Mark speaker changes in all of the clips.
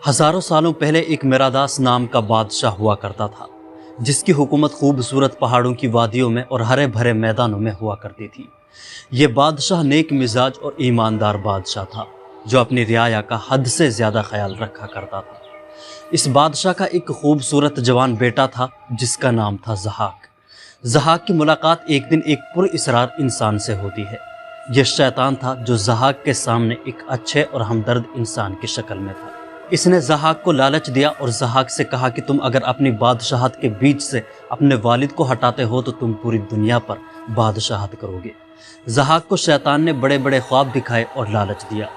Speaker 1: हजारों सालों पहले एक मिरादास नाम का बादशाह हुआ करता था, जिसकी हुकूमत खूबसूरत पहाड़ों की वादियों में और हरे भरे मैदानों में हुआ करती थी। ये बादशाह नेक मिजाज और ईमानदार बादशाह था, जो अपनी रियाया का हद से ज़्यादा ख्याल रखा करता था। इस बादशाह का एक खूबसूरत जवान बेटा था, जिसका नाम था ज़हाक। ज़हाक की मुलाकात एक दिन एक पुरइसरार इंसान से होती है। यह शैतान था, जो ज़हाक के सामने एक अच्छे और हमदर्द इंसान की शक्ल में था। इसने ज़हाक को लालच दिया और ज़हाक से कहा कि तुम अगर अपनी बादशाहत के बीच से अपने वालिद को हटाते हो तो तुम पूरी दुनिया पर बादशाहत करोगे। ज़हाक को शैतान ने बड़े बड़े ख्वाब दिखाए और लालच दिया।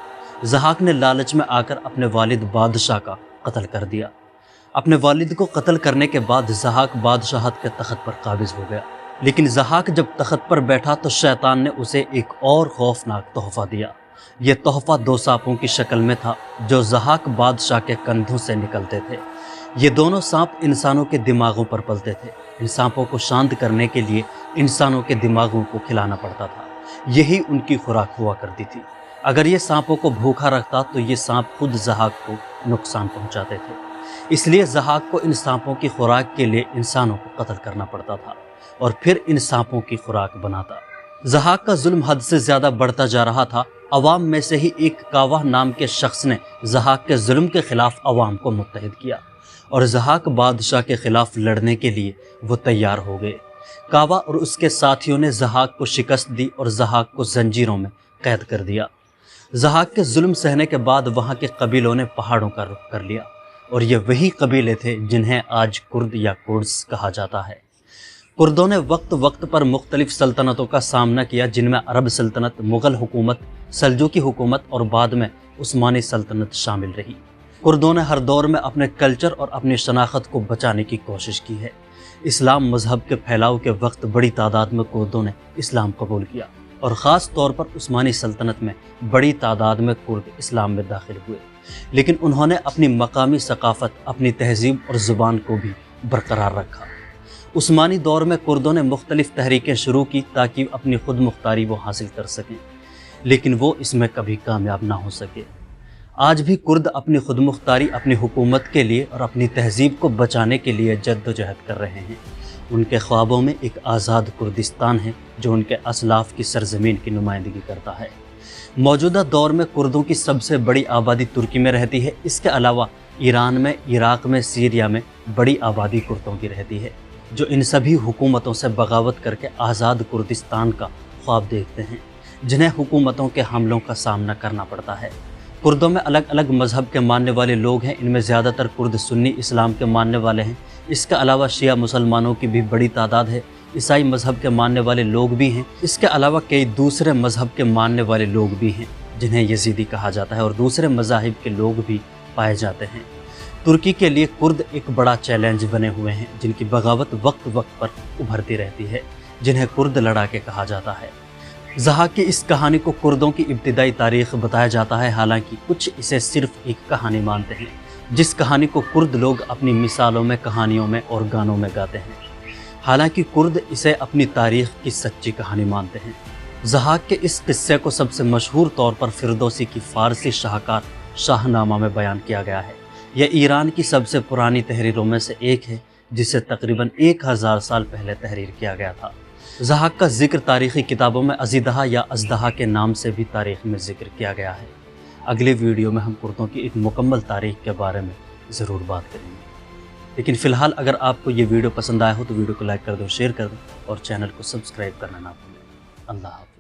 Speaker 1: ज़हाक ने लालच में आकर अपने वालिद बादशाह का कत्ल कर दिया। अपने वालिद को कत्ल करने के बाद ज़हाक बादशाहत के तख्त पर काबिज हो गया। लेकिन ज़हाक जब तख्त पर बैठा तो शैतान ने उसे एक और खौफनाक तोहफा दिया। यह तोहफा 2 सांपों की शक्ल में था, जो ज़हाक बादशाह के कंधों से निकलते थे। ये दोनों सांप इंसानों के दिमागों पर पलते थे। इन सांपों को शांत करने के लिए इंसानों के दिमागों को खिलाना पड़ता था। यही उनकी खुराक हुआ करती थी। अगर ये सांपों को भूखा रखता तो ये सांप खुद ज़हाक को नुकसान पहुंचाते थे। इसलिए ज़हाक को इन सांपों की खुराक के लिए इंसानों को कत्ल करना पड़ता था और फिर इन सांपों की खुराक बनाता। ज़हाक का जुल्म हद से ज़्यादा बढ़ता जा रहा था। अवाम में से ही एक कावाह नाम के शख्स ने ज़हाक के जुल्म के खिलाफ अवाम को मुत्तहिद किया और ज़हाक बादशाह के खिलाफ लड़ने के लिए वो तैयार हो गए। कावाह और उसके साथियों ने ज़हाक को शिकस्त दी और ज़हाक को जंजीरों में कैद कर दिया। ज़हाक के जुल्म सहने के बाद वहाँ के कबीलों ने पहाड़ों का रुख कर लिया और ये वही कबीले थे जिन्हें आज कुर्द या कुर्ड्स कहा जाता है। कुर्दों ने वक्त वक्त पर मुख्तलिफ सल्तनतों का सामना किया, जिनमें अरब सल्तनत, मुग़ल हुकूमत, सल्जूकी हुकूमत और बाद में उस्मानी सल्तनत शामिल रही। कुर्दों ने हर दौर में अपने कल्चर और अपनी शनाख्त को बचाने की कोशिश की है। इस्लाम मजहब के फैलाव के वक्त बड़ी तादाद में कुर्दों ने इस्लाम कबूल किया और ख़ास तौर पर उस्मानी सल्तनत में बड़ी तादाद में कुर्द इस्लाम में दाखिल हुए। लेकिन उन्होंने अपनी मकामी सकाफ़त, अपनी तहजीब और ज़ुबान को भी बरकरार रखा। उस्मानी दौर में कुर्दों ने मुख्तलिफ तहरीकें शुरू की ताकि अपनी खुद मुख्तारी वो हासिल कर सकें, लेकिन वो इसमें कभी कामयाब ना हो सके। आज भी कुर्द अपनी खुद मुख्तारी, अपनी हुकूमत के लिए और अपनी तहजीब को बचाने के लिए जद्दोजहद कर रहे हैं। उनके ख्वाबों में एक आज़ाद कुर्दिस्तान है, जो उनके असलाफ की सरजमीन की नुमाइंदगी करता है। मौजूदा दौर में कुर्दों की सबसे बड़ी आबादी तुर्की में रहती है। इसके अलावा ईरान में, इराक़ में, सीरिया में बड़ी आबादी कुर्दों की रहती है, जो इन सभी हुकूमतों से बगावत करके आज़ाद कुर्दिस्तान का ख्वाब देखते हैं, जिन्हें हुकूमतों के हमलों का सामना करना पड़ता है। कुर्दों में अलग अलग मज़हब के मानने वाले लोग हैं। इनमें ज़्यादातर कुर्द सुन्नी इस्लाम के मानने वाले हैं। इसके अलावा शिया मुसलमानों की भी बड़ी तादाद है। ईसाई मज़हब के मानने वाले लोग भी हैं। इसके अलावा कई दूसरे मज़हब के मानने वाले लोग भी हैं, जिन्हें यजीदी कहा जाता है, और दूसरे मज़ाहिब के लोग भी पाए जाते हैं। तुर्की के लिए कुर्द एक बड़ा चैलेंज बने हुए हैं, जिनकी बगावत वक्त वक्त पर उभरती रहती है, जिन्हें कुर्द लड़ाके कहा जाता है। ज़हाक की इस कहानी को कुर्दों की इब्तिदाई तारीख़ बताया जाता है, हालांकि कुछ इसे सिर्फ एक कहानी मानते हैं, जिस कहानी को कुर्द लोग अपनी मिसालों में, कहानियों में और गानों में गाते हैं। हालांकि कुर्द इसे अपनी तारीख़ की सच्ची कहानी मानते हैं। ज़हाक के इस किस्से को सबसे मशहूर तौर पर फिरदौसी की फ़ारसी शाहकार शाहनामा में बयान किया गया है। यह ईरान की सबसे पुरानी तहरीरों में से एक है, जिसे तकरीबन 1000 साल पहले तहरीर किया गया था। ज़हाक का जिक्र तारीख़ी किताबों में अज़ीदहा या अज़दहा के नाम से भी तारीख़ में जिक्र किया गया है। अगले वीडियो में हम कुर्दों की एक मुकम्मल तारीख़ के बारे में ज़रूर बात करेंगे। लेकिन फ़िलहाल अगर आपको ये वीडियो पसंद आया हो तो वीडियो को लाइक कर दो, शेयर कर दो और चैनल को सब्सक्राइब करना ना भूलें। अल्लाह हाफ़िज़।